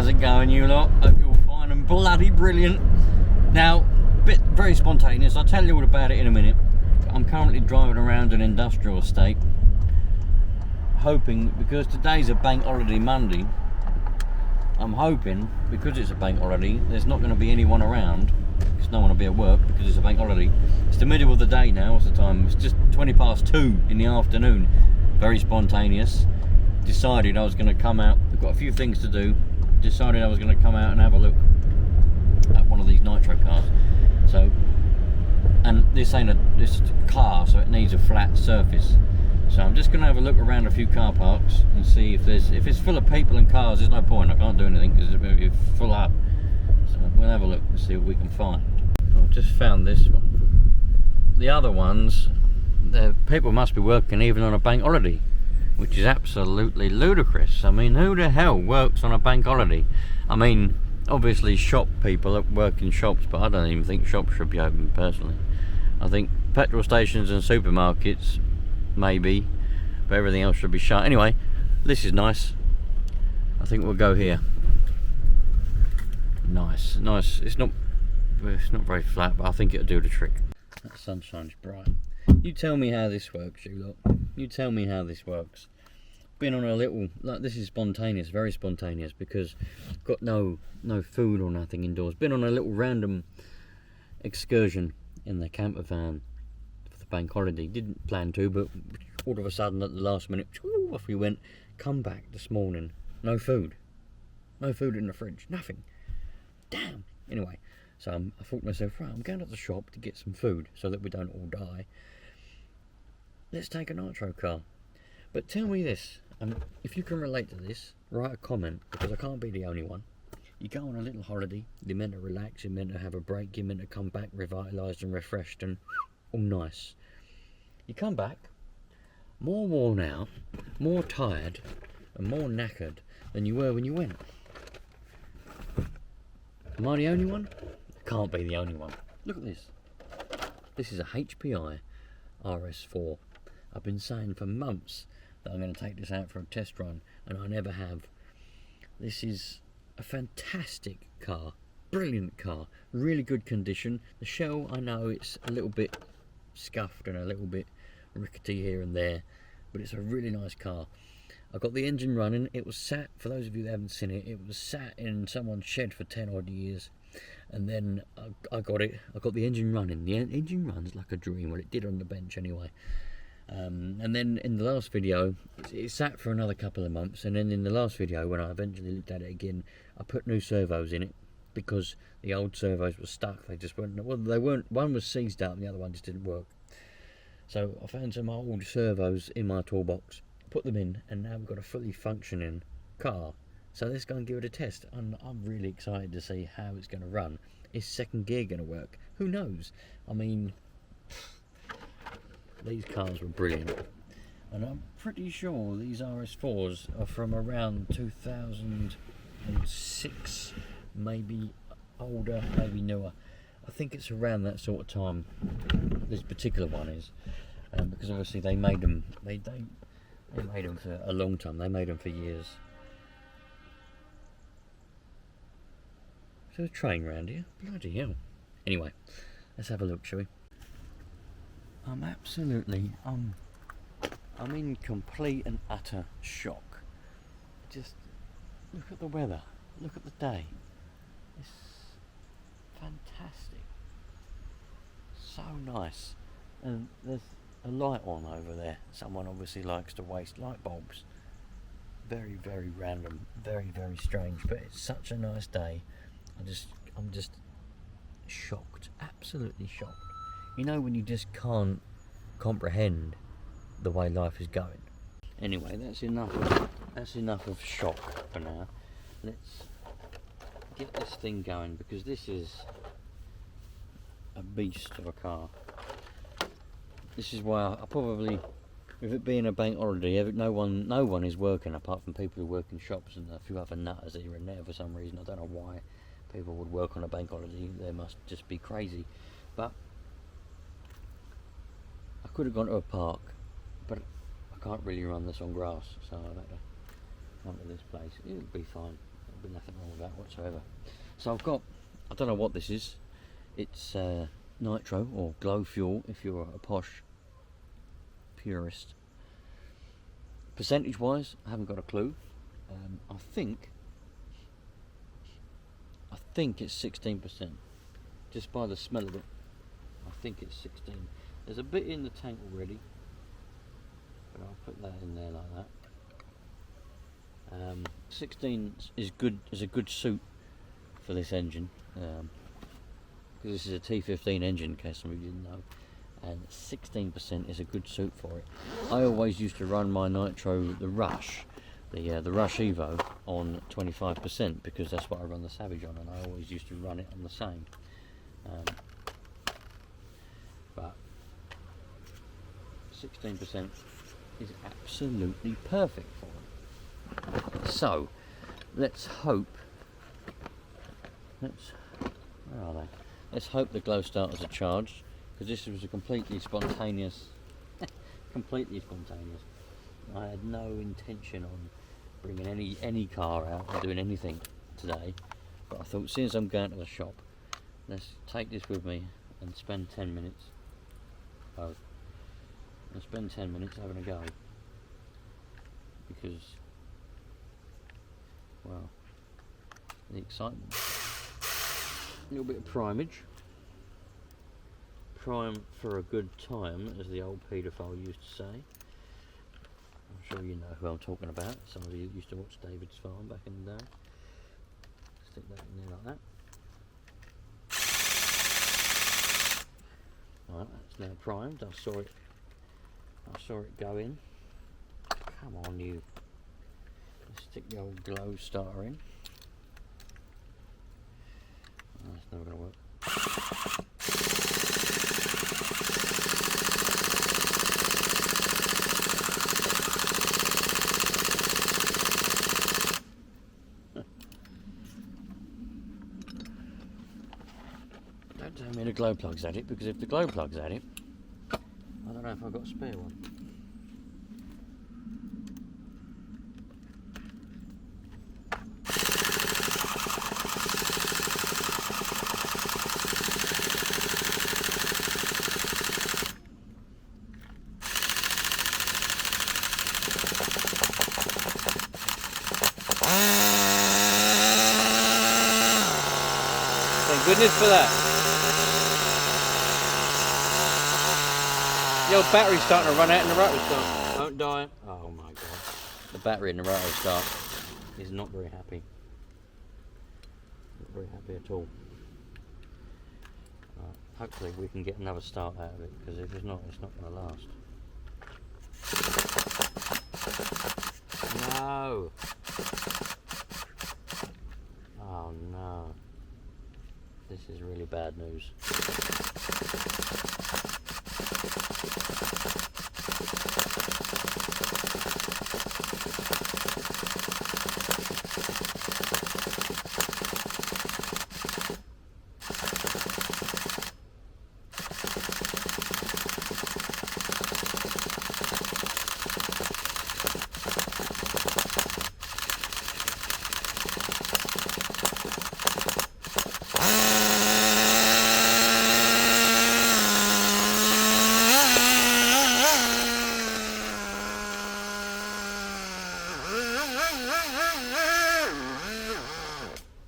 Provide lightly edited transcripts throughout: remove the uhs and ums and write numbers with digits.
how's it going, you lot? Hope you're fine and bloody brilliant. Now, very spontaneous, I'll tell you all about it in a minute. I'm currently driving around an industrial estate, hoping, because today's a bank holiday Monday, I'm hoping, because it's a bank holiday, there's not going to be anyone around, because no one will be at work because it's a bank holiday. It's the middle of the day now, what's the time? It's just 2:20 in the afternoon. Very spontaneous. Decided I was going to come out, I've got a few things to do, decided I was going to come out and have a look at one of these nitro cars. So, and this ain't this car, so it needs a flat surface. So I'm just going to have a look around a few car parks and see if it's full of people and cars. There's no point, I can't do anything because it's going to be full up. So we'll have a look and see what we can find. I've just found this one. The other ones, the people must be working even on a bank holiday, which is absolutely ludicrous. I mean, who the hell works on a bank holiday? I mean, obviously shop people that work in shops, but I don't even think shops should be open personally. I think petrol stations and supermarkets maybe, but everything else should be shut. Anyway, this is nice. I think we'll go here. Nice. It's not very flat, but I think it'll do the trick. That sunshine's bright. You tell me how this works, you lot. You tell me how this works. Been on a little, like, this is spontaneous, very spontaneous, because I've got no food or nothing indoors. Been on a little random excursion in the camper van for the bank holiday. Didn't plan to, but all of a sudden at the last minute, off we went. Come back this morning, no food in the fridge, nothing. Damn. Anyway, so I thought to myself, right, I'm going to the shop to get some food so that we don't all die. Let's take a nitro car. But tell me this, if you can relate to this, write a comment, because I can't be the only one. You go on a little holiday, you're meant to relax, you're meant to have a break, you're meant to come back revitalised and refreshed and all nice. You come back more worn out, more tired and more knackered than you were when you went. Am I the only one? I can't be the only one. Look at this. This is a HPI RS4. I've been saying for months that I'm going to take this out for a test run, and I never have. This is a fantastic car, brilliant car, really good condition. The shell, I know it's a little bit scuffed and a little bit rickety here and there, but it's a really nice car. I got the engine running. It was sat, for those of you that haven't seen it, it was sat in someone's shed for 10 odd years, and then I got the engine running. The engine runs like a dream. Well, it did on the bench anyway. And then in the last video, it sat for another couple of months, and then in the last video, when I eventually looked at it again, I put new servos in it because the old servos were stuck. They just weren't, well, they weren't, one was seized up and the other one just didn't work. So I found some old servos in my toolbox, put them in, and now we've got a fully functioning car. So let's go and give it a test. I'm really excited to see how it's going to run. Is second gear going to work? Who knows? I mean, these cars were brilliant, and I'm pretty sure these RS4s are from around 2006, maybe older, maybe newer. I think it's around that sort of time this particular one is, because obviously they made them, they made them for a long time. They made them for years. So a train round here, bloody hell. Anyway, let's have a look, shall we? I'm in complete and utter shock. Just look at the weather, look at the day. It's fantastic, so nice. And there's a light on over there. Someone obviously likes to waste light bulbs. Very, very random, very, very strange, but it's such a nice day. I'm just shocked, absolutely shocked. You know, when you just can't comprehend the way life is going. Anyway, that's enough of shock for now. Let's get this thing going, because this is a beast of a car. This is why I probably, with it being a bank holiday, no one is working apart from people who work in shops and a few other nutters here and there for some reason. I don't know why people would work on a bank holiday. They must just be crazy. But I could have gone to a park, but I can't really run this on grass, so I've had to come to this place. It'll be fine. There'll be nothing wrong with that whatsoever. So I've got, I don't know what this is. It's nitro or glow fuel if you're a posh purist. Percentage wise, I haven't got a clue. I think it's 16%. Just by the smell of it, I think it's 16. There's a bit in the tank already, but I'll put that in there like that. 16 is good, is a good suit for this engine, because this is a T15 engine, in case some of you didn't know, and 16% is a good suit for it. I always used to run my nitro, the Rush Evo, on 25%, because that's what I run the Savage on, and I always used to run it on the same. But 16% is absolutely perfect for it. So let's hope. Where are they? Let's hope the glow starters are charged, because this was a completely spontaneous. I had no intention on bringing any car out or doing anything today, but I thought, since I'm going to the shop, let's take this with me and spend 10 minutes. And spend 10 minutes having a go, because, well, the excitement. A little bit of primage. Prime for a good time, as the old paedophile used to say. I'm sure you know who I'm talking about. Some of you used to watch David's Farm back in the day. Stick that in there like that. Alright, that's now primed. I saw it go in. Come on, you. Let's stick the old glow starter in. Oh, that's never going to work. Don't tell me the glow plug's at it, because if the glow plug's at it, I don't know if I've got a spare one. Thank goodness for that. The old battery's starting to run out in the rotor start. Don't die. Oh my god. The battery in the rotor start is not very happy. Not very happy at all. Right, hopefully we can get another start out of it, because if it's not going to last. No! Oh no. This is really bad news.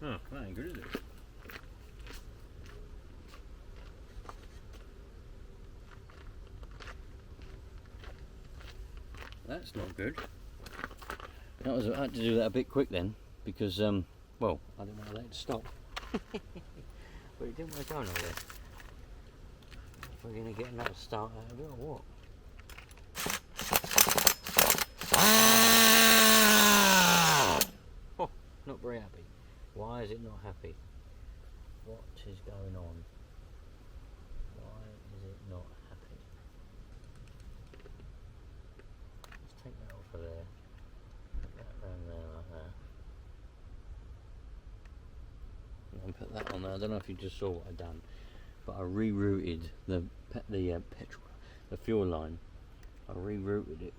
Oh, that ain't good, is it? That's not good. I had to do that a bit quick then, because well, I didn't want to let it stop. But it didn't want to go nowhere. If we're going to get another start out of it or what? Oh, not very happy. Why is it not happy? What is going on? Why is it not happy? Let's take that off of there. Put that around there like that. And put that on there. I don't know if you just saw what I've done, but I rerouted the fuel line. I rerouted it.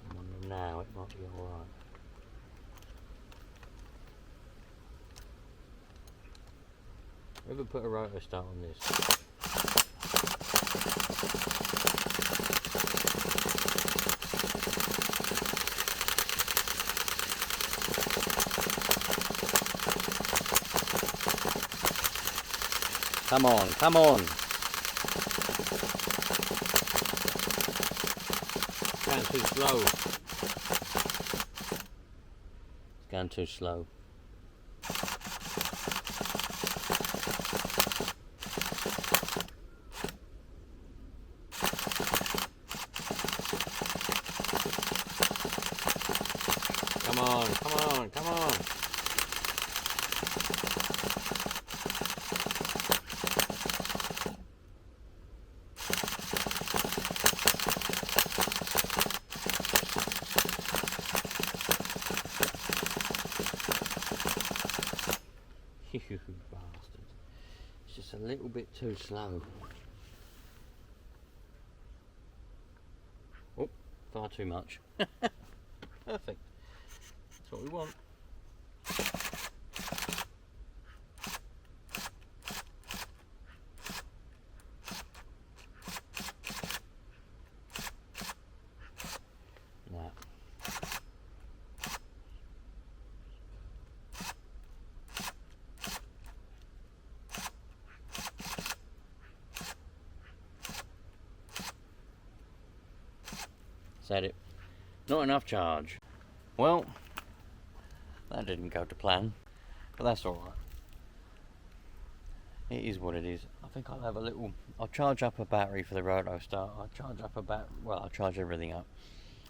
I wonder now it might be alright. Ever put a rotor start on this? Come on, come on! Going too slow. It's going too slow. Come on, come on, come on! You bastard. It's just a little bit too slow. Oh, far too much. Perfect. That's what we want. Now. Is that it? Not enough charge. Well, that didn't go to plan, but that's alright. It is what it is. I think I'll have a little, I'll charge up a battery for the roto start. I'll charge up a battery, well, I'll charge everything up.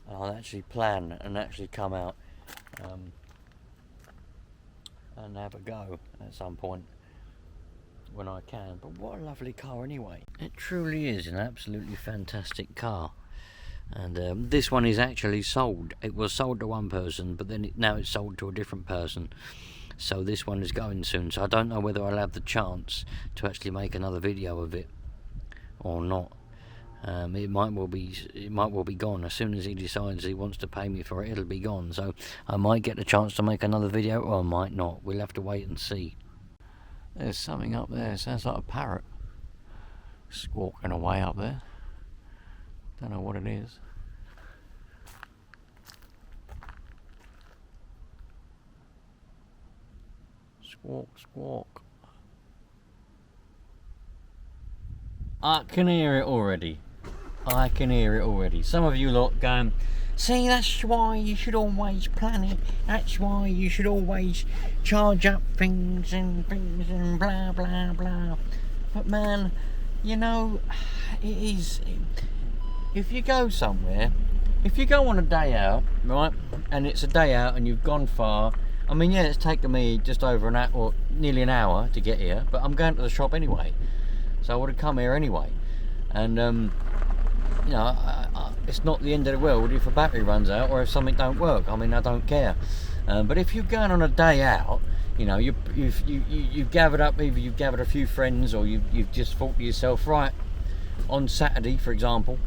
And I'll actually plan and actually come out and have a go at some point when I can. But what a lovely car anyway. It truly is an absolutely fantastic car. And this one is actually sold. It was sold to one person, but then now it's sold to a different person. So this one is going soon. So I don't know whether I'll have the chance to actually make another video of it or not. It might well be gone. As soon as he decides he wants to pay me for it, it'll be gone. So I might get the chance to make another video, or I might not. We'll have to wait and see. There's something up there. Sounds like a parrot squawking away up there. Don't know what it is. Squawk, squawk. I can hear it already. I can hear it already. Some of you lot going, see, that's why you should always plan it. That's why you should always charge up things and blah, blah, blah. But man, you know, it is... If you go somewhere, if you go on a day out, right, and it's a day out and you've gone far, I mean, yeah, it's taken me just over an hour, or nearly an hour to get here, but I'm going to the shop anyway, so I would have come here anyway. And, you know, it's not the end of the world if a battery runs out or if something don't work. I mean, I don't care. But if you're going on a day out, you know, you've gathered up, either you've gathered a few friends or you've just thought to yourself, right, on Saturday, for example,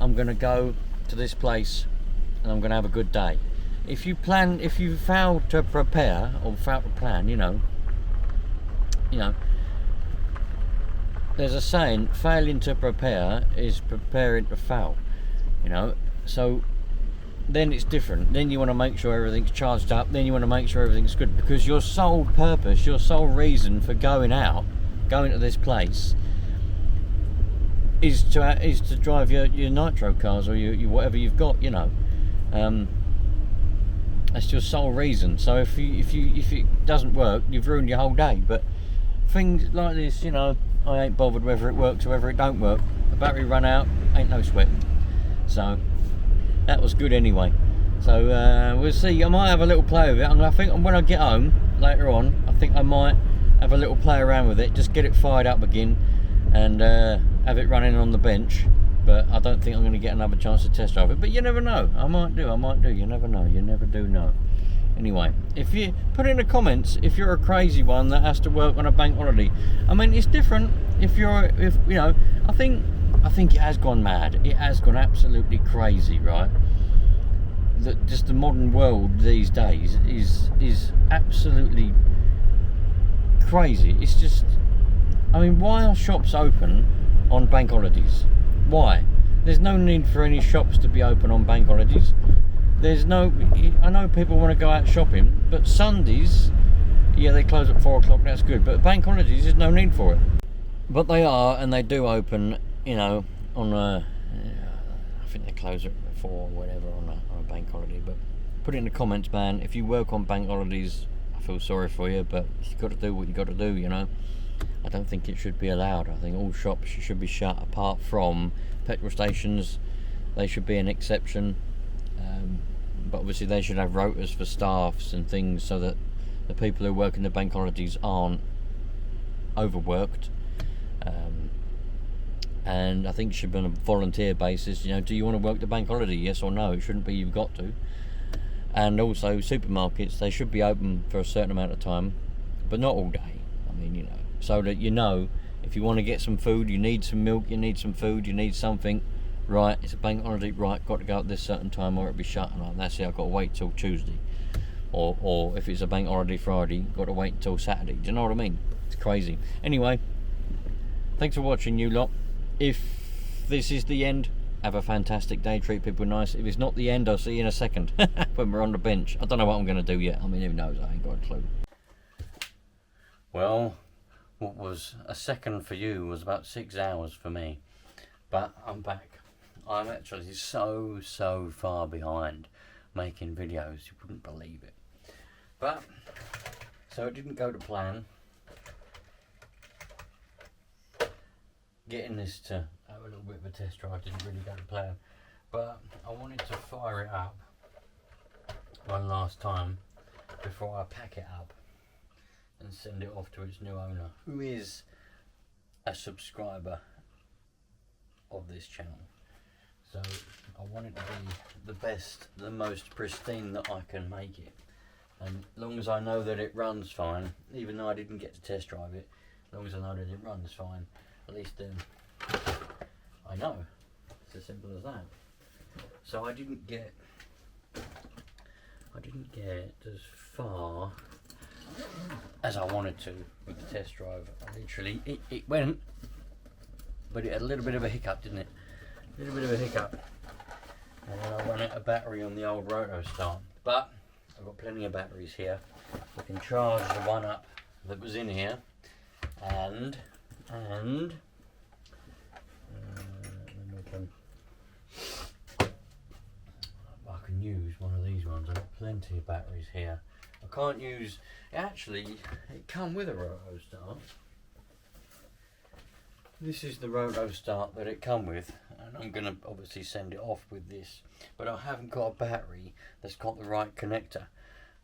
I'm going to go to this place and I'm going to have a good day. If you fail to prepare or fail to plan, you know, there's a saying, failing to prepare is preparing to fail, you know. So then it's different. Then you want to make sure everything's charged up, then you want to make sure everything's good, because your sole purpose, your sole reason for going to this place is to drive your nitro cars or your whatever you've got, you know. That's your sole reason. So if it doesn't work, you've ruined your whole day. But things like this, you know, I ain't bothered whether it works or whether it don't work. The battery run out, ain't no sweat. So that was good anyway. So we'll see. I might have a little play with it. I think when I get home later on, I think I might have a little play around with it, just get it fired up again and have it running on the bench. But I don't think I'm going to get another chance to test drive it. But you never know. I might do. You never know. You never do know. Anyway, if you put in the comments if you're a crazy one that has to work on a bank holiday. I mean, it's different if you know. I think it has gone mad. It has gone absolutely crazy, right? That just the modern world these days is absolutely crazy. It's just I mean, why are shops open on bank holidays? Why? There's no need for any shops to be open on bank holidays. There's no, I know people want to go out shopping, but Sundays, yeah, they close at 4 o'clock, that's good, but bank holidays, there's no need for it. But they are, and they do open, you know, on a, I think they close at 4 or whatever on a bank holiday. But put it in the comments, man, if you work on bank holidays, I feel sorry for you, but you've got to do what you got to do, you know. I don't think it should be allowed. I think all shops should be shut, apart from petrol stations. They should be an exception, but obviously they should have rotas for staffs and things, so that the people who work in the bank holidays aren't overworked. And I think it should be on a volunteer basis. You know, do you want to work the bank holiday? Yes or no? It shouldn't be you've got to. And also supermarkets, they should be open for a certain amount of time, but not all day. I mean, you know, so that you know, if you want to get some food, you need some milk, you need some food, you need something, right, it's a bank holiday, right, got to go at this certain time or it'll be shut, and that's it, I've got to wait till Tuesday. Or if it's a bank holiday Friday, got to wait until Saturday. Do you know what I mean? It's crazy. Anyway, thanks for watching, you lot. If this is the end, have a fantastic day, treat people nice. If it's not the end, I'll see you in a second when we're on the bench. I don't know what I'm going to do yet. I mean, who knows? I ain't got a clue. Well, what was a second for you was about 6 hours for me. But I'm back. I'm actually so far behind making videos, you wouldn't believe it. But, so it didn't go to plan. Getting this to have a little bit of a test drive didn't really go to plan, but I wanted to fire it up one last time before I pack it up and send it off to its new owner, who is a subscriber of this channel. So I want it to be the best, the most pristine that I can make it, and as long as I know that it runs fine, even though I didn't get to test drive it, as long as I know that it runs fine, at least I know. It's as simple as that. So I didn't get as far as I wanted to with the test drive. I literally, it went, but it had a little bit of a hiccup, didn't it? A little bit of a hiccup. And then I ran out of battery on the old roto start. But I've got plenty of batteries here. I can charge the one up that was in here, and then I can use one of these ones. I've got plenty of batteries here. I can't use, actually, it come with a roto start. This is the roto start that it come with, and I'm going to obviously send it off with this, but I haven't got a battery that's got the right connector.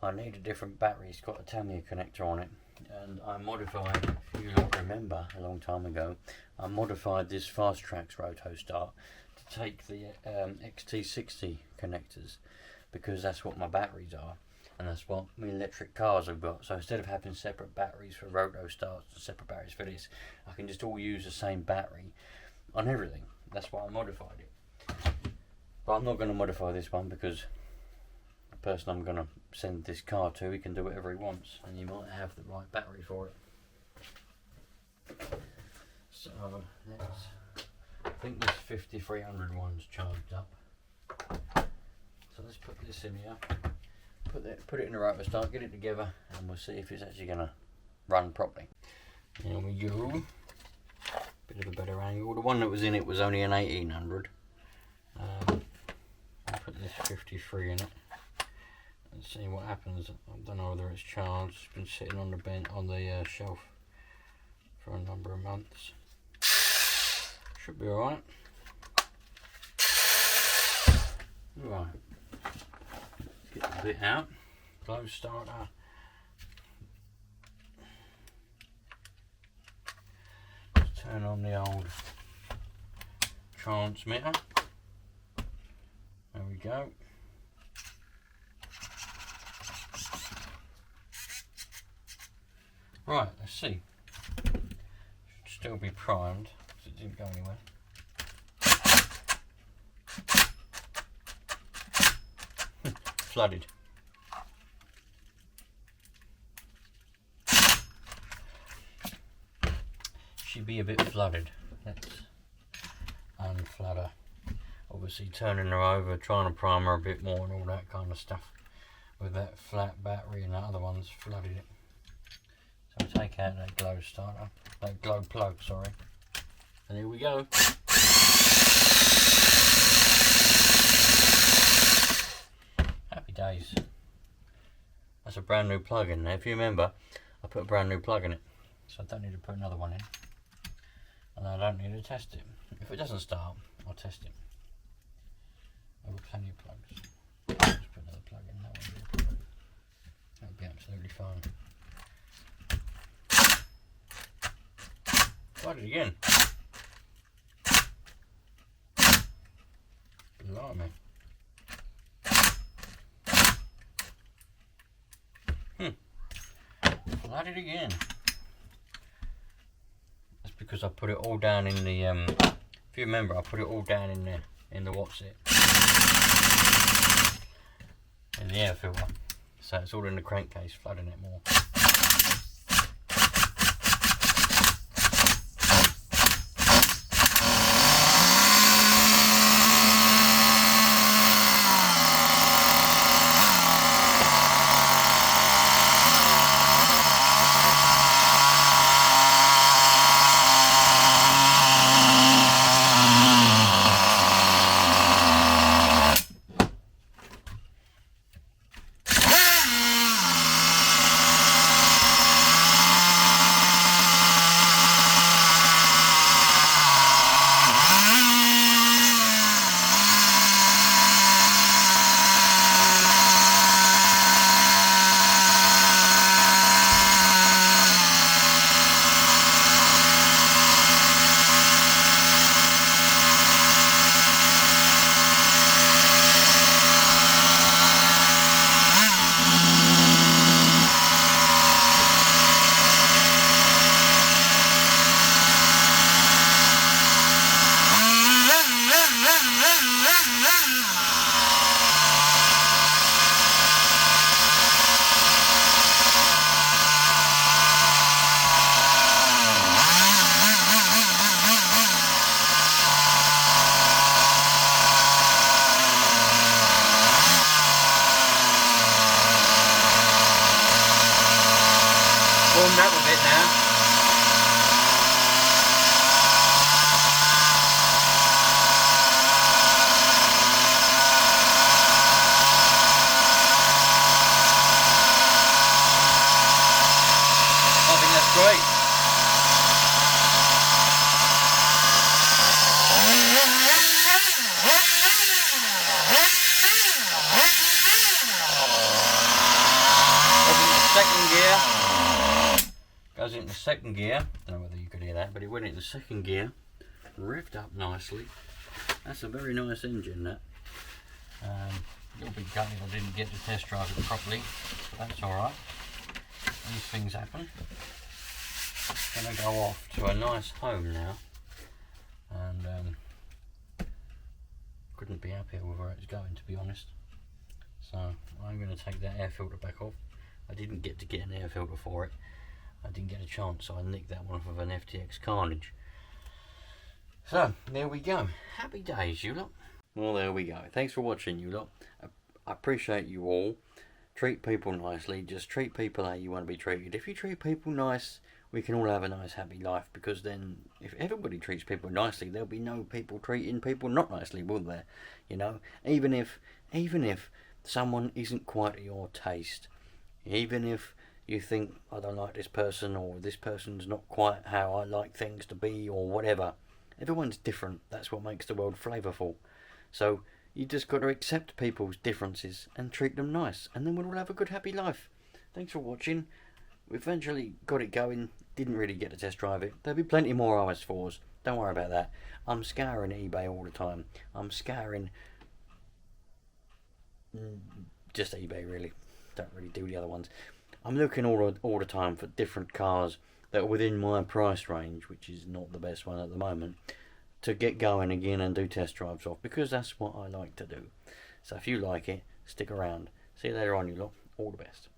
I need a different battery. It's got a Tamiya connector on it, and I modified, if you remember a long time ago, I modified this Fast Tracks roto start to take the XT60 connectors, because that's what my batteries are, and that's what my electric cars have got. So instead of having separate batteries for roto starts and separate batteries for this, I can just all use the same battery on everything. That's why I modified it. But I'm not going to modify this one, because the person I'm going to send this car to, he can do whatever he wants, and you might have the right battery for it. So I think this 5300 one's charged up. So let's put this in here, put it in the rotor start, get it together, and we'll see if it's actually going to run properly. There we go. Bit of a better angle. The one that was in it was only an 1800. I'll put this 53 in it and see what happens. I don't know whether it's charged. It's been sitting on the bench on the shelf for a number of months. Should be alright. Right. Get the bit out. Close starter. Let's turn on the old transmitter. There we go. Right, let's see. Should still be primed, because it didn't go anywhere. Flooded. actually be a bit flooded. Let's unflutter. Obviously turning her over, trying to prime her a bit more and all that kind of stuff. With that flat battery and that other one's flooded it. So we'll take out that glow starter, that glow plug, sorry. And here we go. Happy days. That's a brand new plug in there. If you remember, I put a brand new plug in it. So I don't need to put another one in. And I don't need to test it. If it doesn't start, I'll test it. I've got plenty of plugs. Just put another plug in. That'll be absolutely fine. Tried it again. Blimey. Tried it again. That's because I put it all down in the if you remember, I put it all down in there in the what's it in the air filter, so it's all in the crankcase, flooding it more. Warmed up a bit now. I think that's great. Second gear. Goes into second gear. Don't know whether you could hear that, but it went into second gear. Revved up nicely. That's a very nice engine, that. A little bit gutted I didn't get to test drive it properly, but that's alright. These things happen. Gonna go off to a nice home now. And couldn't be happier with where it's going, to be honest. So I'm going to take that air filter back off. I didn't get to get an air filter for it. I didn't get a chance, so I nicked that one off of an FTX Carnage. So, there we go. Happy days, you lot. Well, there we go. Thanks for watching, you lot. I appreciate you all. Treat people nicely. Just treat people how you want to be treated. If you treat people nice, we can all have a nice, happy life. Because then, if everybody treats people nicely, there'll be no people treating people not nicely, will there? You know, even if someone isn't quite your taste, even if you think, I don't like this person, or this person's not quite how I like things to be, or whatever. Everyone's different. That's what makes the world flavourful. So you just got to accept people's differences and treat them nice, and then we'll all have a good, happy life. Thanks for watching. We eventually got it going. Didn't really get to test drive it. There'll be plenty more RS4s. Don't worry about that. I'm scouring eBay all the time. I'm scouring just eBay, really. Don't really do the other ones. I'm looking all the time for different cars that are within my price range, which is not the best one at the moment, to get going again and do test drives off, because that's what I like to do. So if you like it, stick around. See you later on, you lot. All the best.